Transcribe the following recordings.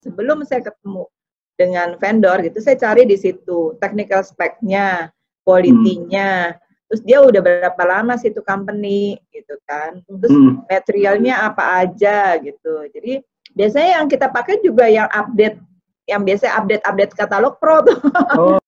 Sebelum saya ketemu dengan vendor gitu, saya cari di situ technical spec-nya, quality-nya, terus dia udah berapa lama sih itu company gitu kan, terus materialnya apa aja gitu. Jadi biasanya yang kita pakai juga yang update, yang biasanya update katalog pro tuh. Oh.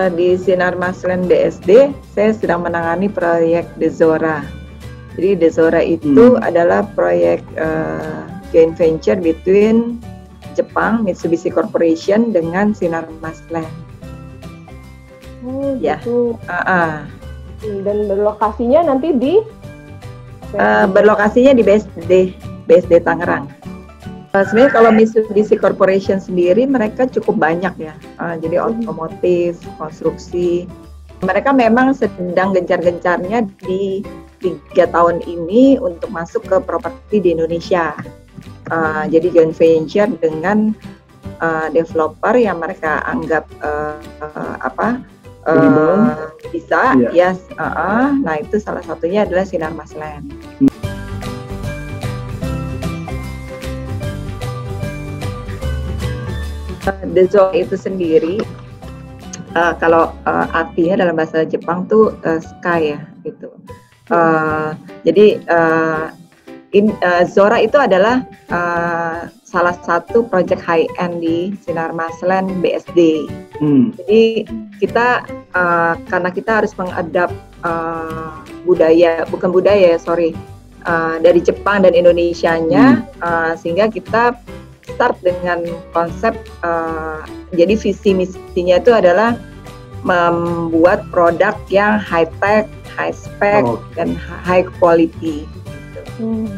Di Sinar Maslen BSD, saya sedang menangani proyek Dezora. Jadi Dezora itu adalah proyek joint venture between Jepang, Mitsubishi Corporation dengan Sinar Maslen. Oh, ya. Gitu. Dan berlokasinya nanti di? Berlokasinya di BSD Tangerang. Sebenarnya kalau Mitsubishi Corporation sendiri mereka cukup banyak ya, jadi otomotif, konstruksi. Mereka memang sedang gencar-gencarnya di 3 tahun ini untuk masuk ke properti di Indonesia. Jadi joint venture dengan developer yang mereka anggap bisa, yeah. Yes. Nah itu salah satunya adalah Sinar Maslen. Dezora itu sendiri, kalau artinya dalam bahasa Jepang tuh sky ya gitu. Jadi Zora itu adalah salah satu project high end di Sinar Maslen BSD. Jadi kita karena kita harus mengadap dari Jepang dan Indonesianya, sehingga kita start dengan konsep, jadi visi misinya itu adalah membuat produk yang high tech, high spec, dan high quality. Gitu.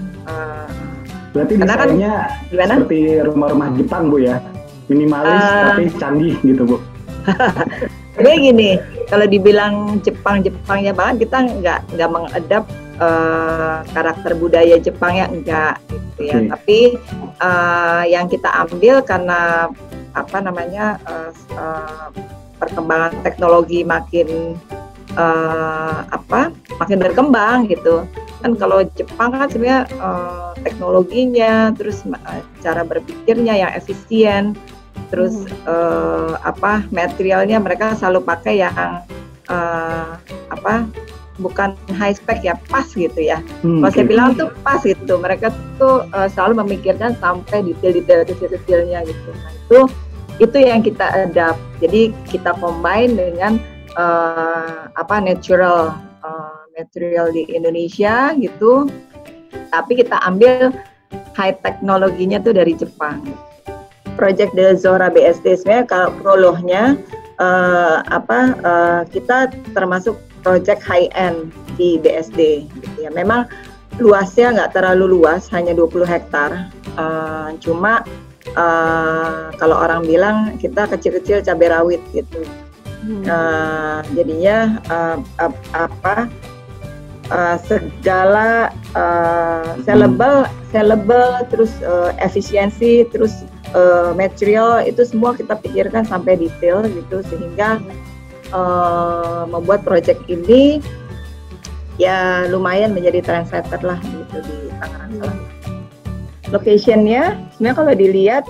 Berarti desainnya kan, seperti rumah-rumah Jepang Bu ya, minimalis tapi canggih gitu Bu. Jadi gini, kalau dibilang Jepangnya banget, kita nggak mengadap karakter budaya Jepangnya enggak gitu ya. Tapi yang kita ambil karena perkembangan teknologi makin berkembang gitu. Kan kalau Jepang kan sebenarnya teknologinya, terus cara berpikirnya yang efisien, terus materialnya mereka selalu pakai yang bukan high spec ya, pas gitu ya. Kalau saya bilang tuh pas gitu, mereka tuh selalu memikirkan sampai detail-detail kecil-kecilnya gitu. Nah, itu yang kita adapt. Jadi kita combine dengan natural material di Indonesia gitu, tapi kita ambil high teknologinya tuh dari Jepang. Project Dezora BSD sebenarnya kalau prolognya kita termasuk project high end di BSD gitu ya. Memang luasnya nggak terlalu luas, hanya 20 hektar. Cuma kalau orang bilang kita kecil-kecil cabai rawit gitu. Jadinya segala sellable, terus efisiensi, terus material itu semua kita pikirkan sampai detail gitu, sehingga membuat proyek ini ya lumayan menjadi trendsetter lah gitu di Tangerang Selatan. Locationnya sebenarnya kalau dilihat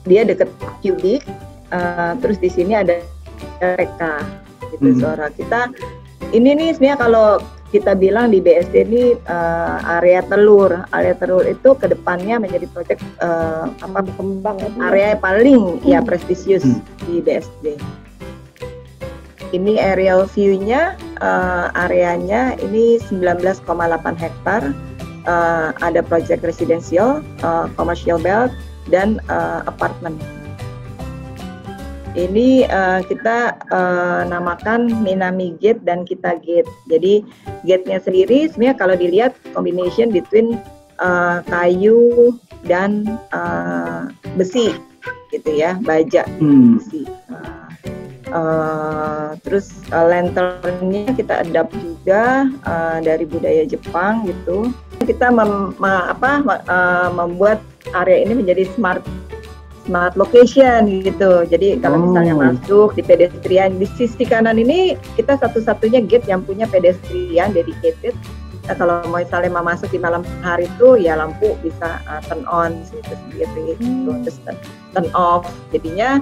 dia deket Cubic, terus di sini ada Reka gitu. Zora kita ini nih sebenarnya kalau kita bilang di BSD ini area telur itu kedepannya menjadi proyek berkembang area paling ya prestisius di BSD. Ini aerial view-nya, areanya ini 19,8 hektar, ada proyek residensial, commercial belt, dan apartemen. Ini kita namakan Minami Gate dan Kita Gate. Jadi gate-nya sendiri sebenarnya kalau dilihat combination between kayu dan besi gitu ya, baja besi. Terus lanternnya kita adapt juga dari budaya Jepang gitu. Kita membuat area ini menjadi smart location gitu. Jadi kalau misalnya masuk di pedestrian di sisi kanan ini kita satu-satunya gate yang punya pedestrian dedicated. Nah, kalau misalnya mau masuk di malam hari itu ya lampu bisa turn on gitu sendiri, terus turn off. Jadinya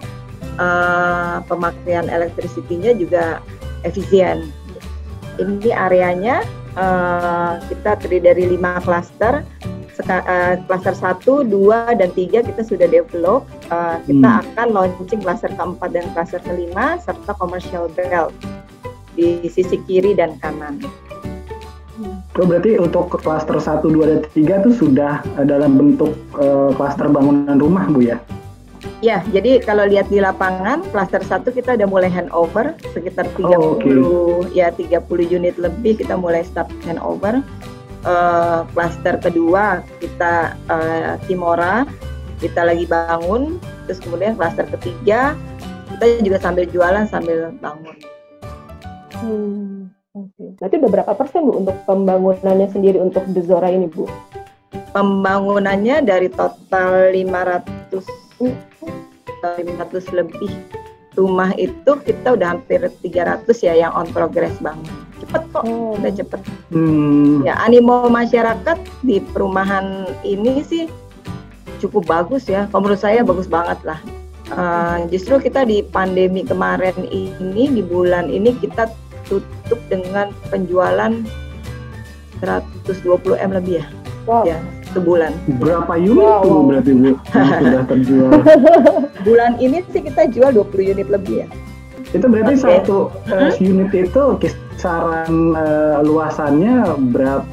pemakaian electricity-nya juga efisien. Ini areanya kita terdiri dari 5 klaster. Klaster 1, 2, dan 3 kita sudah develop. Kita akan launching klaster keempat dan klaster kelima serta commercial belt di sisi kiri dan kanan. Oh, berarti untuk klaster 1, 2, dan 3 itu sudah dalam bentuk klaster bangunan rumah, Bu ya? Ya, jadi kalau lihat di lapangan, klaster 1 kita udah mulai handover sekitar 30 unit lebih kita mulai start handover. Klaster kedua kita Kimora, kita lagi bangun. Terus kemudian klaster ketiga kita juga sambil jualan sambil bangun. Berarti udah berapa persen Bu untuk pembangunannya sendiri untuk The Zora ini Bu? Pembangunannya dari total 500 lebih rumah itu kita udah hampir 300 ya yang on progress bangun. Cepet kok, udah cepet. Ya, animo masyarakat di perumahan ini sih cukup bagus ya. Kalau menurut saya bagus banget lah. Justru kita di pandemi kemarin ini, di bulan ini kita tutup dengan penjualan 120 M lebih ya. Wow. Ya, sebulan. Berapa unit tuh berarti Bu yang sudah terjual? Bulan ini sih kita jual 20 unit lebih ya. Itu berarti satu unit itu kisaran luasannya berapa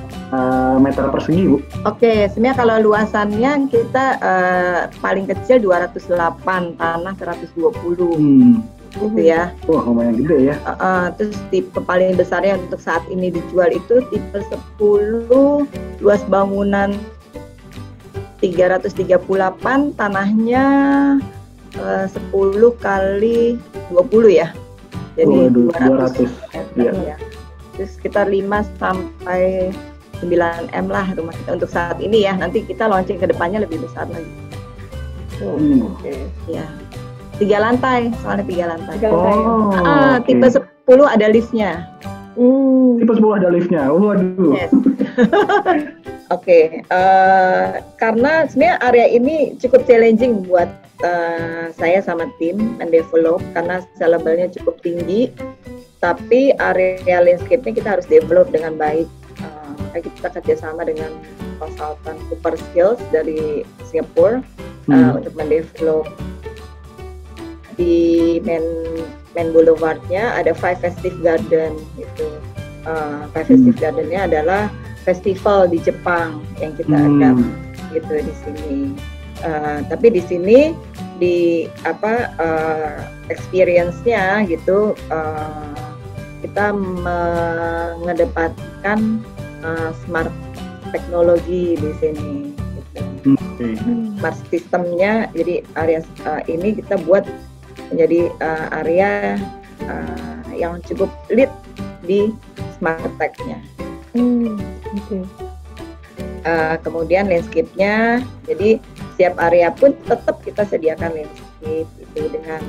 meter persegi, Bu? Oke, sebenarnya kalau luasannya kita paling kecil 208, tanah 120. Gitu ya. Wah, lumayan gede ya. Terus tipe paling besarnya untuk saat ini dijual itu tipe 10, luas bangunan 338, tanahnya 10 kali 20 ya. Jadi 200 meter ya. Terus sekitar 5 sampai 9 M lah rumah kita untuk saat ini ya. Nanti kita launching ke depannya lebih besar lagi. Ya. 3 lantai, soalnya 3 lantai. Tipe 10 ada liftnya. Tipe 10 ada liftnya. Waduh. Yes. Oke, karena sebenarnya area ini cukup challenging buat saya sama tim mendevelop karena sellable-nya cukup tinggi. Tapi area landscape-nya kita harus develop dengan baik. Kita kerjasama dengan konsultan Super Skills dari Singapura untuk mendevelop. Di main boulevardnya ada Five Festive Garden gitu. Five Festive Gardennya adalah festival di Jepang yang kita adapt gitu di sini. Tapi di sini di experience-nya gitu kita mengedepankan smart teknologi di sini. Gitu. Smart sistemnya, jadi area ini kita buat menjadi area yang cukup lead di smart tech-nya. Kemudian landscape-nya, jadi setiap area pun tetap kita sediakan landscape itu dengan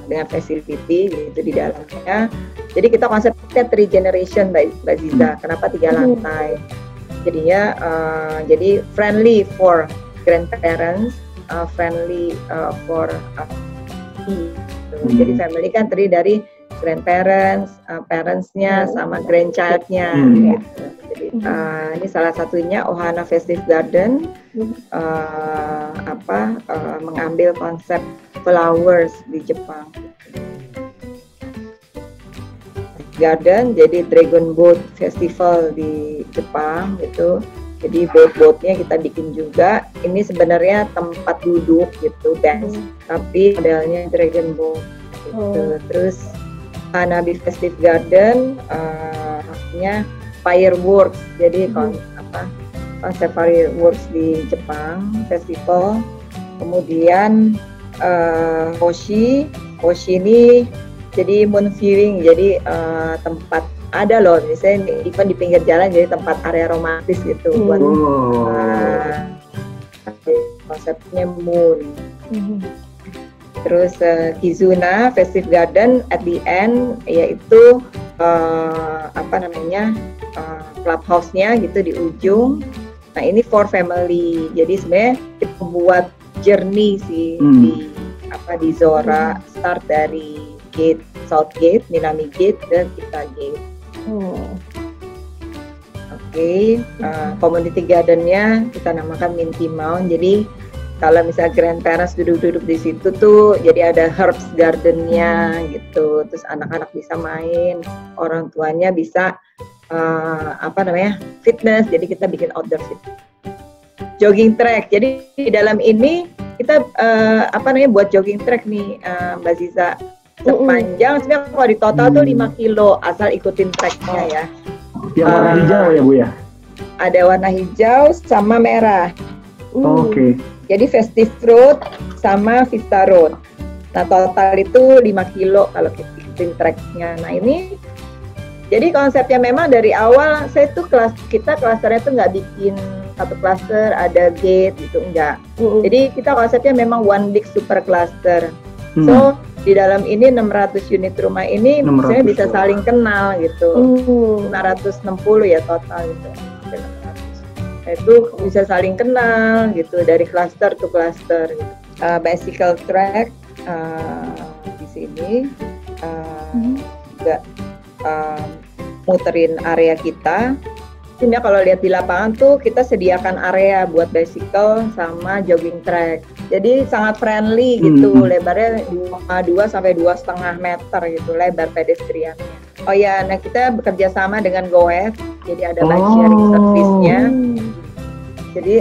dengan facility gitu di dalamnya. Jadi kita konsepnya 3 generation Mbak Ziza. Kenapa 3 lantai? Jadinya jadi friendly for grandparents, friendly for jadi family kan terdiri dari grandparents, parentsnya sama grandchildnya. Gitu. Jadi ini salah satunya Ohana Festive Garden mengambil konsep flowers di Jepang. Garden jadi Dragon Boat Festival di Jepang gitu. Jadi boat-boatnya kita bikin juga. Ini sebenarnya tempat duduk gitu, dance, tapi modelnya Dragon Boat gitu. Terus Hanabi Festive Garden artinya fireworks. Jadi konsep fireworks di Jepang festival. Kemudian Hoshi ini jadi moon viewing, jadi tempat ada loh, misalnya even di pinggir jalan jadi tempat area romantis gitu buat konsepnya moon. Terus Kizuna Festive Garden at the end yaitu clubhouse-nya gitu di ujung. Nah ini for family, jadi sebenarnya kita buat journey sih di Zora, start dari gate South Gate, Minami Gate, dan Kita Gate. Community garden-nya kita namakan Minty Mound. Jadi kalau misalnya grandparents duduk-duduk di situ tuh, jadi ada herbs garden-nya gitu. Terus anak-anak bisa main, orang tuanya bisa fitness. Jadi kita bikin outdoor fitness. Jogging track. Jadi di dalam ini kita buat jogging track nih, Mbak Ziza. Sepanjang sebenarnya kalau di total tuh 5 kilo asal ikutin tracknya ya. Yang warna hijau ya Bu ya? Ada warna hijau sama merah. Oke. Jadi Festive Road sama Vista Road. Nah total itu 5 kilo kalau ikutin tracknya. Nah ini jadi konsepnya memang dari awal kita klasternya tuh nggak bikin satu klaster ada gate gitu, enggak. Jadi kita konsepnya memang one big super cluster. So di dalam ini 600 unit rumah ini misalnya bisa saling kenal gitu. 560 ya total gitu. Itu bisa saling kenal gitu dari cluster to cluster gitu. Bicycle track di sini juga muterin area kita. Sebenarnya kalau lihat di lapangan tuh kita sediakan area buat bicycle sama jogging track. Jadi sangat friendly gitu, lebarnya 2 sampai 2,5 meter gitu lebar pedestriannya. Oh ya, nah kita bekerja sama dengan Goes, jadi ada bike sharing service-nya. Jadi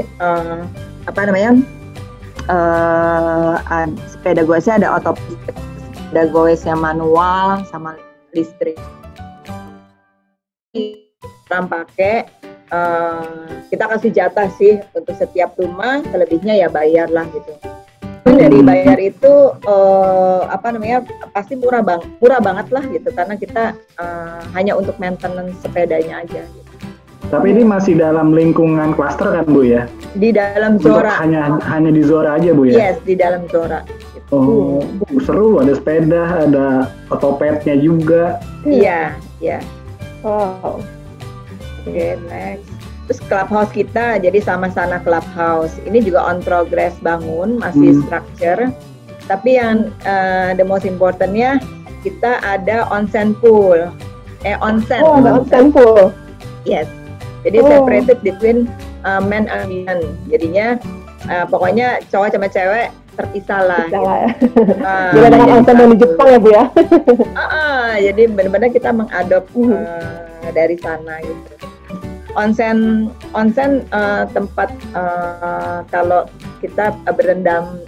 sepeda Goesnya ada ada Goes yang manual sama listrik. Orang pakai, kita kasih jatah sih untuk setiap rumah, selebihnya ya bayar lah gitu. Dari bayar itu pasti murah banget lah gitu, karena kita hanya untuk maintenance sepedanya aja gitu. Tapi ini masih dalam lingkungan klaster kan Bu ya? Di dalam Zora. Hanya di Zora aja Bu ya? Yes, di dalam Zora. Gitu. Seru, ada sepeda, ada otopetnya juga. Iya. Oke, next. Terus clubhouse kita jadi sama-sama clubhouse. Ini juga on progress bangun, masih structure. Tapi yang the most importantnya kita ada onsen pool. Onsen. Ada onsen pool. Yes. Jadi separated between men and women. Jadinya pokoknya cowok sama cewek terpisah lah. Jadi dengan onsen dari Jepang ya Bu ya? Jadi benar-benar kita mengadop dari sana gitu. Onsen tempat kalau kita berendam.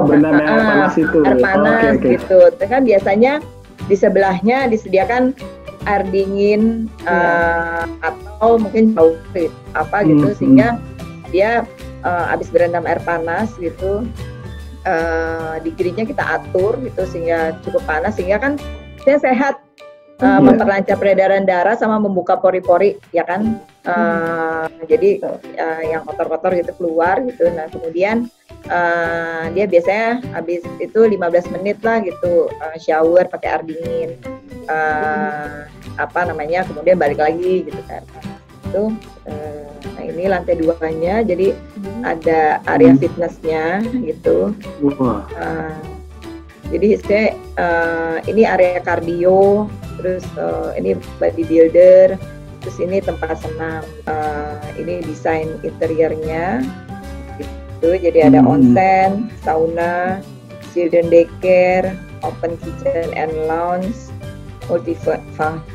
Berendam air panas itu. Air panas gitu. Kan biasanya di sebelahnya disediakan air dingin atau mungkin jauh gitu sehingga dia habis berendam air panas gitu digirinya kita atur gitu sehingga cukup panas sehingga kan dia sehat, memperlancar peredaran darah sama membuka pori-pori ya kan. Jadi yang kotor-kotor gitu keluar gitu. Nah kemudian dia biasanya habis itu 15 menit lah gitu shower pakai air dingin, kemudian balik lagi gitu kan. Itu nah ini lantai 2-nya jadi ada area fitnessnya gitu. Jadi ini area kardio, terus ini bodybuilder, terus ini tempat senam, ini desain interiornya gitu. Jadi ada onsen, sauna, children daycare, open kitchen and lounge, multifunction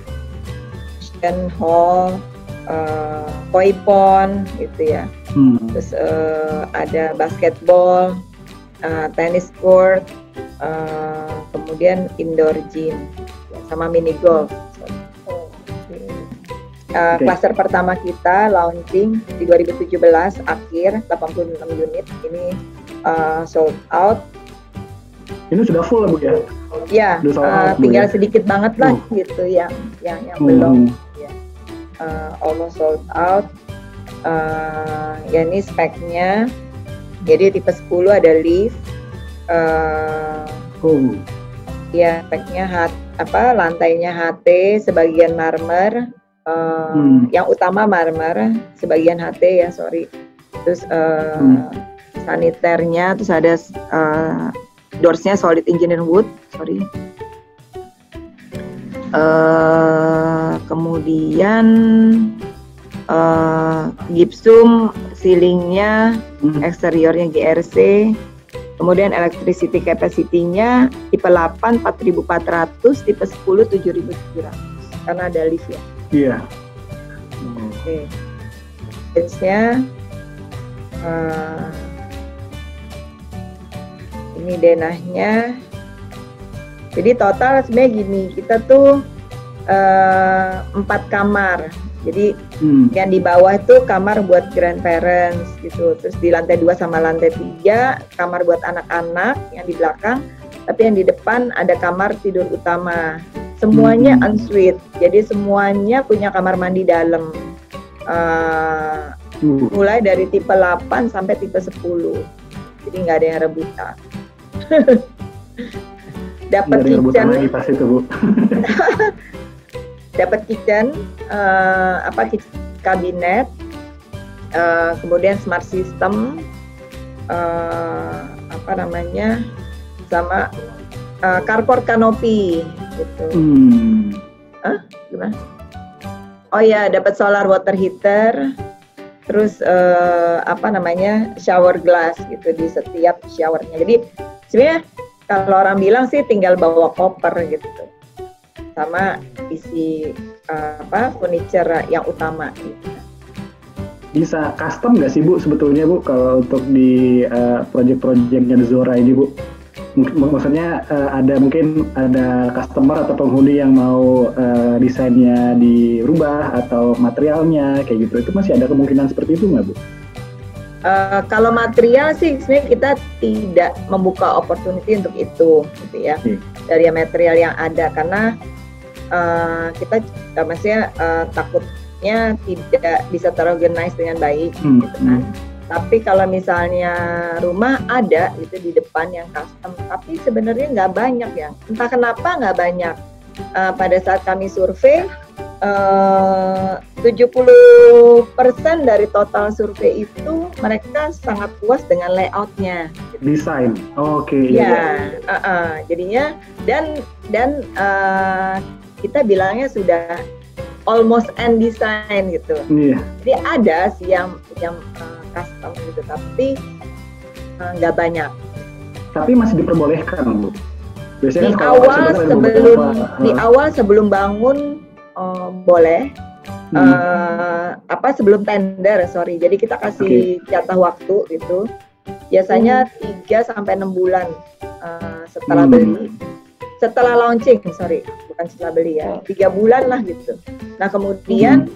hall, koi pond gitu ya. Terus ada basketball, tennis court, kemudian indoor gym sama mini golf. Klaster pertama kita launching di 2017 akhir 86 unit ini sold out. Ini sudah full Bu ya? Ya, Sudah sold out, Bu, tinggal ya? sedikit banget lah gitu yang belum. Ya. Almost sold out. Ya ini speknya. Jadi tipe 10 ada lift. Ya speknya lantainya HT, sebagian marmer. Yang utama marmer, sebagian HT ya, sorry. Terus saniternya, terus ada doorsnya solid engineered wood, sorry. Kemudian gypsum, ceilingnya, eksteriornya GRC. Kemudian electricity capacity-nya tipe 8 4.400, tipe 10 7.700 karena ada lift ya. Iya. Oke. Range-nya ini denahnya. Jadi total sebenarnya gini, kita tuh 4 kamar. Jadi yang di bawah itu kamar buat grandparents gitu. Terus di lantai 2 sama lantai 3 kamar buat anak-anak yang di belakang. Tapi yang di depan ada kamar tidur utama. Semuanya ensuite. Jadi semuanya punya kamar mandi dalam. Mulai dari tipe 8 sampai tipe 10. Jadi nggak ada yang rebutan. Dapat kitchen lagi pas itu Bu. Dapat kitchen, kabinet, kemudian smart system, sama carport canopy gitu. Gimana? Oh ya, dapat solar water heater, terus shower glass gitu di setiap showernya. Jadi sebenarnya kalau orang bilang sih tinggal bawa koper gitu, sama isi furniture yang utama gitu. Bisa custom nggak sih Bu sebetulnya Bu kalau untuk di project-projectnya Zora ini Bu? Maksudnya mungkin ada customer atau penghuni yang mau desainnya dirubah atau materialnya kayak gitu, itu masih ada kemungkinan seperti itu nggak Bu? Kalau material sih sebenarnya kita tidak membuka opportunity untuk itu gitu ya, dari material yang ada, karena kita maksudnya takutnya tidak bisa terorganize dengan baik gitu kan. Tapi kalau misalnya rumah ada gitu di depan yang custom, tapi sebenarnya nggak banyak ya. Entah kenapa nggak banyak. Pada saat kami survei, 70% dari total survei itu mereka sangat puas dengan layoutnya. Desain, oke. Ya, jadinya dan kita bilangnya sudah almost end design gitu. Iya. Jadi ada sih yang custom gitu, tapi nggak banyak. Tapi masih diperbolehkan Bu. Di Biasanya awal sebelum bangun boleh. Sebelum tender, sorry. Jadi kita kasih jatah waktu gitu. Biasanya 3-6 bulan setelah beli. Setelah launching, bukan setelah beli ya, 3 bulan lah gitu. Nah kemudian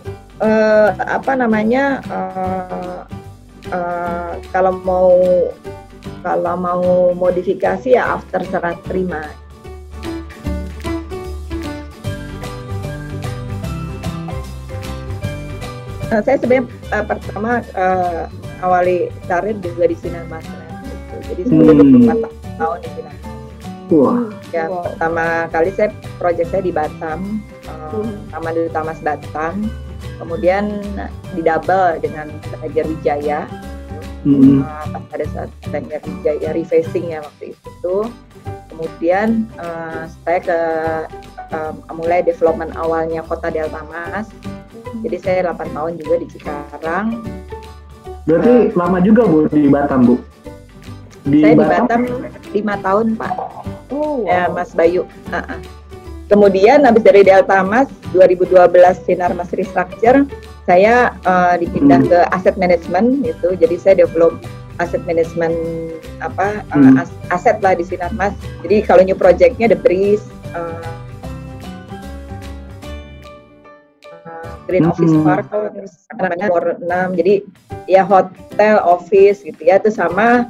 kalau mau modifikasi ya after serah terima. Saya sebenarnya pertama awali karir juga di Sinar Mas gitu. Jadi sudah 24 tahun di Sinar Mas. Pertama kali proyek saya di Batam, Taman Duta Mas Batam, kemudian di double dengan Banjar Wijaya. Pada saat Banjar Wijaya refacing ya waktu itu, kemudian saya mulai development awalnya Kota Delta Mas. Jadi saya 8 tahun juga di Cikarang. Berarti lama juga Bu di Batam Bu? Saya di Batam 5 tahun Pak. Ya Mas Bayu. Kemudian habis dari Delta Mas 2012 Sinar Mas Restructure, saya dipindah ke asset management gitu. Jadi saya develop asset management aset lah di Sinar Mas. Jadi kalau new projectnya The Breeze, Green Office Park, namanya 6. Jadi ya hotel, office gitu ya. Itu sama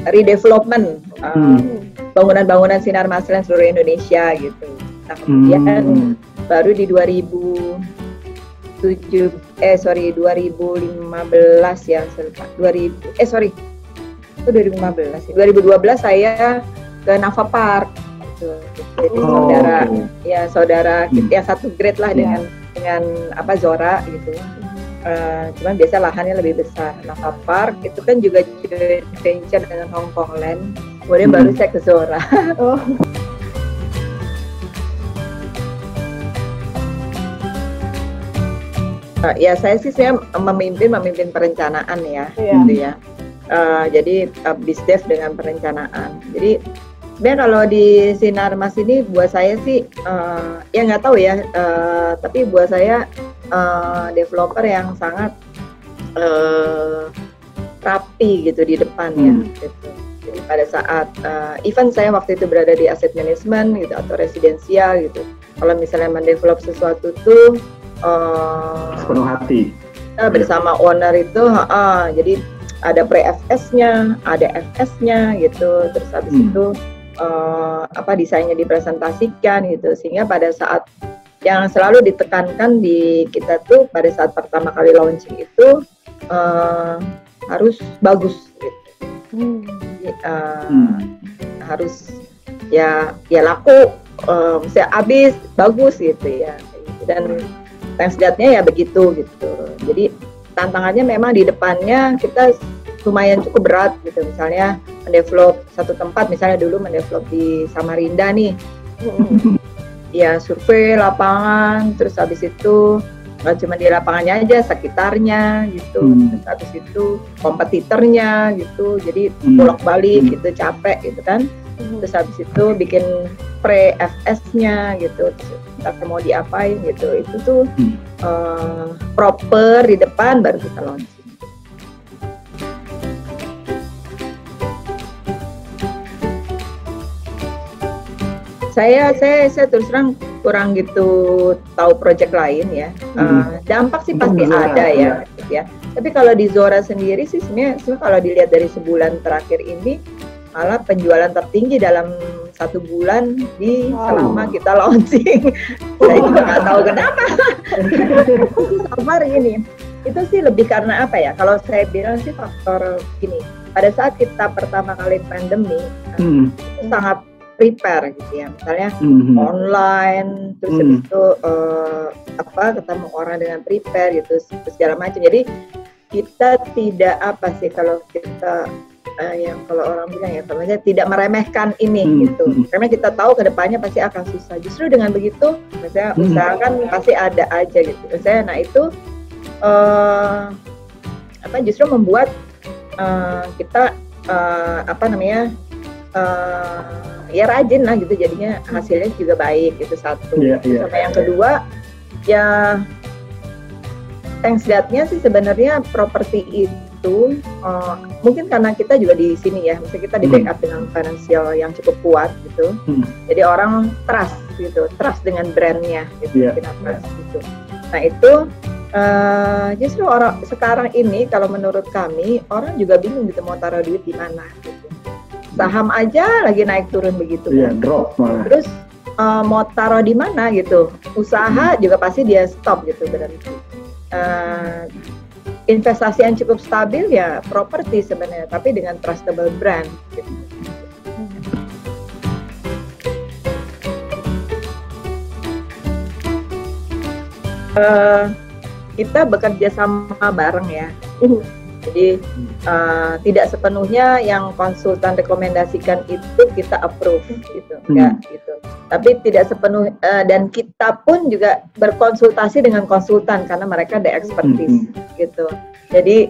redevelopment bangunan-bangunan sinar maslen seluruh Indonesia gitu. Nah kemudian baru di 2015 ya, 2015 saya ke Nafa Park gitu. Jadi saudara ya satu grade lah dengan Zora gitu. Cuman biasa lahannya lebih besar. Nafa Park itu kan juga joint venture dengan Hong Kong Land. Kemudian baru saya ke Zora. Ya saya memimpin perencanaan ya, gitu ya. Jadi BizDev dengan perencanaan. Jadi sebenarnya kalau di Sinarmas ini buat saya sih ya nggak tahu ya, tapi buat saya developer yang sangat rapi gitu di depannya. Gitu. Jadi pada saat even saya waktu itu berada di asset management gitu atau residensial gitu. Kalau misalnya mendevelop sesuatu tuh sepenuh hati bersama owner itu, jadi ada pre-FS-nya, ada FS-nya gitu, terus habis itu desainnya dipresentasikan gitu, sehingga pada saat yang selalu ditekankan di kita tuh pada saat pertama kali launching itu harus bagus gitu. Harus ya laku, misalnya habis bagus gitu ya, dan thanks God-nya ya begitu gitu. Jadi tantangannya memang di depannya kita lumayan cukup berat gitu. Misalnya mendevelop satu tempat, misalnya dulu mendevelop di Samarinda nih, ya survei lapangan, terus habis itu nggak cuma di lapangannya aja, sekitarnya gitu, terus habis itu kompetitornya gitu, jadi bolak-balik gitu, capek gitu kan. Terus habis itu bikin pre-FS-nya gitu, terus mau diapain gitu, itu tuh proper di depan baru kita launching. Saya terus terang kurang gitu tahu project lain ya. Dampak sih pasti ada ya. Tapi kalau di Zora sendiri sih sebenarnya kalau dilihat dari sebulan terakhir ini malah penjualan tertinggi dalam 1 bulan selama kita launching. Saya juga nggak tahu kenapa. Sabar ini. Itu sih lebih karena apa ya? Kalau saya bilang sih faktor gini. Pada saat kita pertama kali pandemi, itu sangat prepare gitu ya, misalnya online, terus habis itu ketemu orang dengan prepare gitu, segala macam. Jadi kita tidak kalau kita yang kalau orang bilang ya, misalnya tidak meremehkan ini gitu, karena kita tahu kedepannya pasti akan susah. Justru dengan begitu, misalnya usahakan pasti ada aja gitu. Misalnya, nah itu justru membuat kita ya rajin lah gitu, jadinya hasilnya juga baik gitu, satu. Sama yang kedua ya thanks God-nya sih sebenarnya properti itu mungkin karena kita juga di sini ya, misalnya kita di backup dengan financial yang cukup kuat gitu, jadi orang trust dengan brandnya gitu, gitu. Nah itu justru orang sekarang ini kalau menurut kami orang juga bingung gitu mau taruh duit di mana gitu. Saham aja lagi naik turun begitu kan. Drop malah. Terus mau taruh di mana gitu. Usaha juga pasti dia stop gitu, berhenti. Investasi yang cukup stabil ya properti sebenarnya, tapi dengan trustable brand gitu. Kita bekerja sama bareng ya. Jadi tidak sepenuhnya yang konsultan rekomendasikan itu kita approve gitu, enggak gitu. Tapi tidak sepenuh dan kita pun juga berkonsultasi dengan konsultan karena mereka ada expertise gitu. Jadi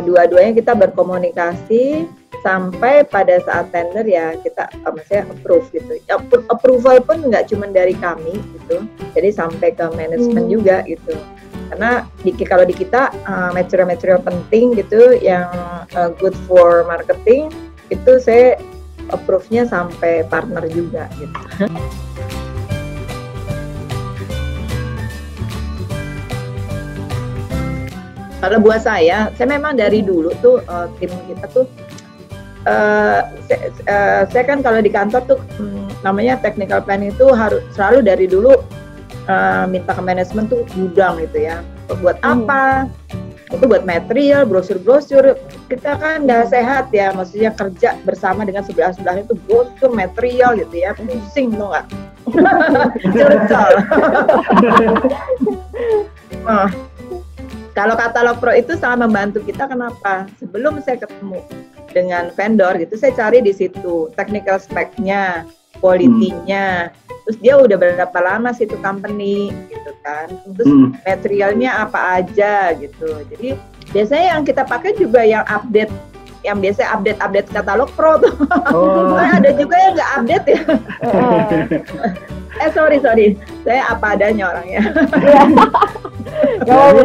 dua-duanya kita berkomunikasi sampai pada saat tender ya kita maksudnya approve gitu. Approval pun nggak cuma dari kami gitu. Jadi sampai ke manajemen juga gitu. Karena kalau di kita material penting gitu yang good for marketing itu saya approve-nya sampai partner juga gitu. Kalau buat saya memang dari dulu tuh tim kita tuh saya kan kalau di kantor tuh namanya technical planning itu harus selalu dari dulu minta ke manajemen tuh gudang gitu ya. Buat apa? Itu buat material, brosur-brosur. Kita kan nggak sehat ya, maksudnya kerja bersama dengan sebelah-sebelahnya itu brosur, material gitu ya, pusing tuh nggak? Curcol. Nah, kalau katalog pro itu sangat membantu kita, kenapa? Sebelum saya ketemu dengan vendor gitu, saya cari di situ technical spec-nya, quality-nya, terus dia udah berapa lama sih itu company gitu kan, terus materialnya apa aja gitu. Jadi biasanya yang kita pakai juga yang update, yang biasanya update katalog pro tuh. Ada juga yang nggak update ya. Sorry, saya apa adanya orangnya.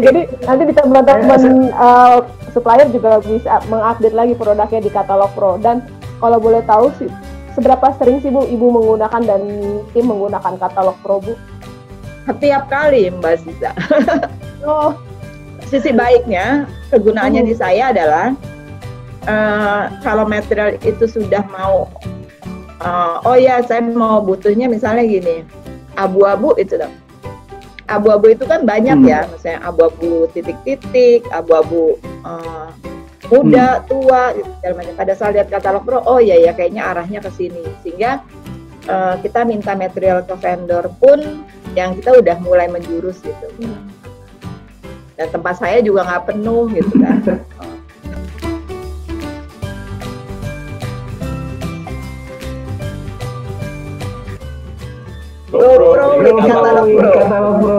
Jadi nanti di teman-teman supplier juga bisa mengupdate lagi produknya di katalog pro. Dan kalau boleh tahu sih, seberapa sering sih Bu Ibu menggunakan dan tim menggunakan katalog pro, Bu? Setiap kali Mbak Sisa. Sisi baiknya kegunaannya di saya adalah kalau material itu sudah mau saya mau butuhnya misalnya gini, abu-abu itu dong. Abu-abu itu kan banyak ya, misalnya abu-abu titik-titik, abu-abu muda, tua, gitu, macam. Pada saat lihat katalog pro, ya kayaknya arahnya ke sini. Sehingga kita minta material ke vendor pun yang kita udah mulai menjurus gitu. Dan tempat saya juga nggak penuh gitu kan. Katalog pro